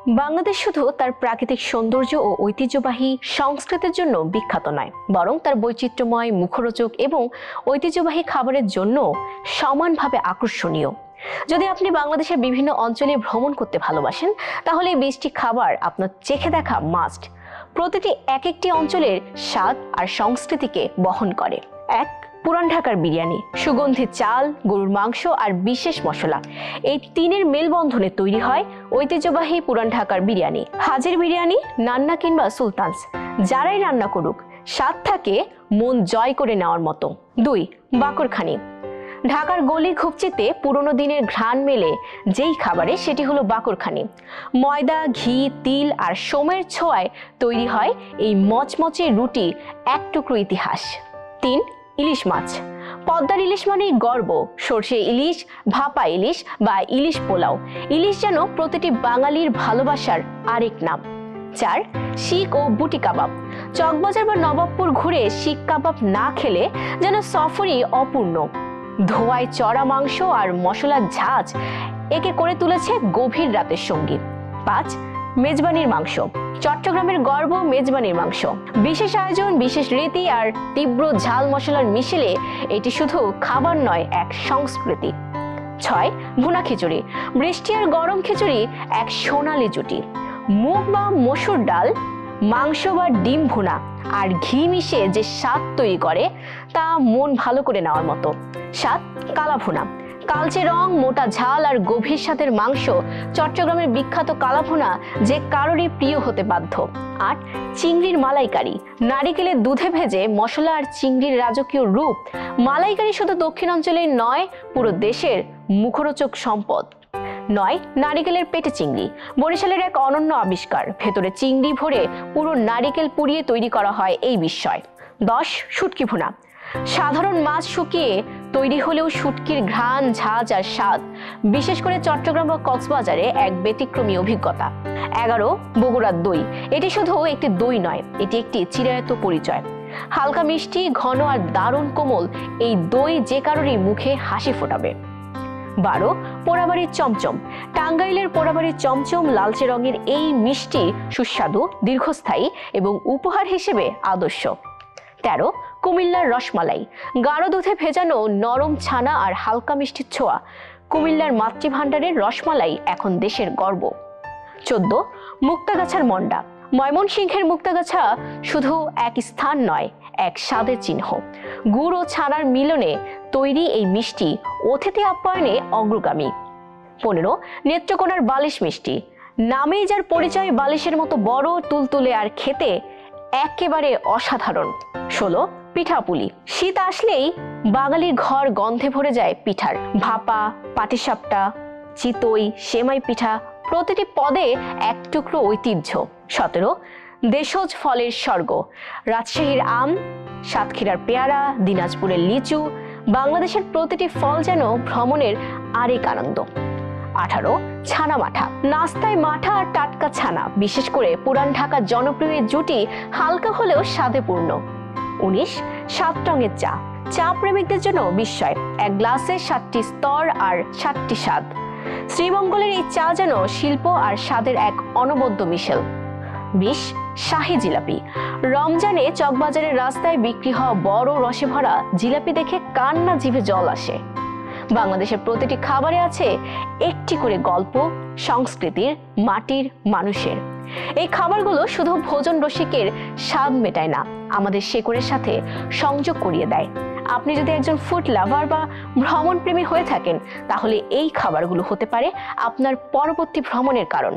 বাংলাদেশ শুধু তার প্রাকৃতিক সৌন্দর্য ও ঐতিহ্যবাহী সংস্কৃতির জন্য বিখ্যাত নয়, বরং তার বৈচিত্র্যময়, মুখরোচক এবং ঐতিহ্যবাহী খাবারের জন্য সমানভাবে আকর্ষণীয়। যদি আপনি বাংলাদেশের বিভিন্ন অঞ্চলে ভ্রমণ করতে ভালোবাসেন, তাহলে এই 20টি খাবার আপনার চেখে দেখা মাস্ট। প্রতিটি এক একটি অঞ্চলের স্বাদ আর সংস্কৃতিকে বহন করে। 1. পুরান ঢাকার বিরিয়ানি। সুগন্ধি চাল, গরুর মাংস আর বিশেষ মশলা, এই তিনের মেলবন্ধনে তৈরি হয় ঐতিহ্যবাহী পুরান ঢাকার বিরিয়ানি। হাজির বিরিয়ানি, নান্না কিংবা সুলতানস, যারাই রান্না করুক, স্বাদ থাকে মন জয় করে নেওয়ার মতো। 2. বাকরখানি। ঢাকার গলি ঘুপচিতে পুরনো দিনের ঘ্রাণ মেলে যেই খাবারে, সেটি হলো বাকরখানি। ময়দা, ঘি, তিল আর সোমের ছোঁয়ায় তৈরি হয় এই মচমচে রুটি, এক টুকরো ইতিহাস। 3. ইলিশ মাছ। পদ্মার ইলিশ মানেই গর্ব। সরষে ইলিশ, ভাপা ইলিশ বা ইলিশ পোলাও, ইলিশ যেন প্রতিটি বাঙালির ভালোবাসার আরেক নাম। 4. শিক ও বুটি কাবাব। চকবাজার বা নবাবপুর ঘুরে শিক কাবাব না খেলে যেন সফরই অপূর্ণ। ধোয়ায় চড়া মাংস আর মশলার ঝাঁজ একে করে তুলেছে গভীর রাতের সঙ্গী। 5. মেজবানির মাংস। চট্টগ্রামের গর্ব মেজবানির মাংস। বিশেষ আয়োজন, বিশেষ রীতি আর তীব্র ঝাল মশলার মিশেলে এটি শুধু খাবার নয়, এক সংস্কৃতি। 6. ভুনা খিচুড়ি। বৃষ্টি আর গরম খিচুড়ি এক সোনালী জুটি। মুগ বা মসুর ডাল, মাংস বা ডিম ভুনা আর ঘি মিশে যে স্বাদ তৈরি করে, তা মন ভালো করে নেওয়ার মতো। 7. কালা ভুনা। কালচে রং, মোটা ঝাল আর গভীর স্বাদের মাংস, চট্টগ্রামের বিখ্যাত কালাভুনা যে কারোরই প্রিয় হতে বাধ্য। 8. চিংড়ির মালাইকারি। নারিকেলের দুধে ভেজে মশলা আর চিংড়ির রাজকীয় রূপ। মালাইকারি শুধু দক্ষিণ অঞ্চলের নয়, পুরো দেশের মুখরোচক সম্পদ। 9. নারিকেলের পেটে চিংড়ি। বরিশালের এক অনন্য আবিষ্কার। ভেতরে চিংড়ি ভরে পুরো নারিকেল পুড়িয়ে তৈরি করা হয় এই বিস্ময়। 10. শুটকি ভুনা। সাধারণ মাছ শুকিয়ে তৈরি হলেও শুটকির ঘ্রাণ, ঝাঁজ আর স্বাদ বিশেষ করে চট্টগ্রাম বা কক্সবাজারে এক ব্যতিক্রমী অভিজ্ঞতা। 11. বগুড়ার দই। এটি শুধু একটি দই নয়, এটি একটি চিরায়ত পরিচয়। হালকা মিষ্টি, ঘন আর দারুণ কোমল এই দই যে কারোরই মুখে হাসি ফোটাবে। 12. পোড়াবাড়ির চমচম। টাঙ্গাইলের পোড়াবাড়ির চমচম লালচে রঙের এই মিষ্টি সুস্বাদু, দীর্ঘস্থায়ী এবং উপহার হিসেবে আদর্শ। 13. কুমিল্লার রসমালাই। গাঢ় দুধে ভেজানো নরম ছানা আর হালকা মিষ্টির ছোঁয়া। কুমিল্লার মাতৃভাণ্ডারের রসমালাই এখন দেশের গর্ব। 14. মুক্তাগাছার মন্ডা। ময়মনসিংহের মুক্তাগাছা শুধু এক স্থান নয়, এক স্বাদের চিহ্ন। গুড় ও ছানার মিলনে তৈরি এই মিষ্টি অতিথি আপ্যায়নে অগ্রগামী। 15. নেত্রকোনার বালিশ মিষ্টি। নামেই যার পরিচয়, বালিশের মতো বড়, তুলতুলে আর খেতে একেবারে অসাধারণ। 16. পিঠাপুলি। শীত আসলেই বাঙালির ঘর গন্ধে ভরে যায় পিঠার। ভাপা, পাটিসাপটা, চিতই, সেমাই পিঠা, প্রতিটি পদে এক টুকরো ঐতিহ্য। 17. দেশজ ফলের স্বর্গ। রাজশাহীর আম, সাতক্ষীরার পেয়ারা, দিনাজপুরের লিচু, বাংলাদেশের প্রতিটি ফল যেন ভ্রমণের আরেক আনন্দ। 18. ছানা মাঠা। নাস্তায় মাঠা আর টাটকা ছানা, বিশেষ করে পুরান ঢাকার জনপ্রিয় জুটি হালকা হলেও স্বাদে পূর্ণ। 19. 7 রঙের চা। চা প্রেমিকদের জন্য বিস্ময়। এক গ্লাসে 7টি স্তর আর 7টি স্বাদ। শ্রীমঙ্গলের এই চা যেন শিল্প আর স্বাদের এক অনবদ্য মিশেল। 20. শাহী জিলাপি। রমজানে চকবাজারের রাস্তায় বিক্রি হওয়া বড় রসে ভরা জিলাপি দেখে কান্না জিভে জল আসে। বাংলাদেশের প্রতিটি খাবারে আছে একটি করে গল্প, সংস্কৃতির, মাটির, মানুষের। এই খাবারগুলো শুধু ভোজন রসিকের স্বাদ মেটায় না, আমাদের শেকড়ের সাথে সংযোগ করিয়ে দেয়। আপনি যদি একজন ফুড লাভার বা ভ্রমণ প্রেমী হয়ে থাকেন, তাহলে এই খাবারগুলো হতে পারে আপনার পরবর্তী ভ্রমণের কারণ।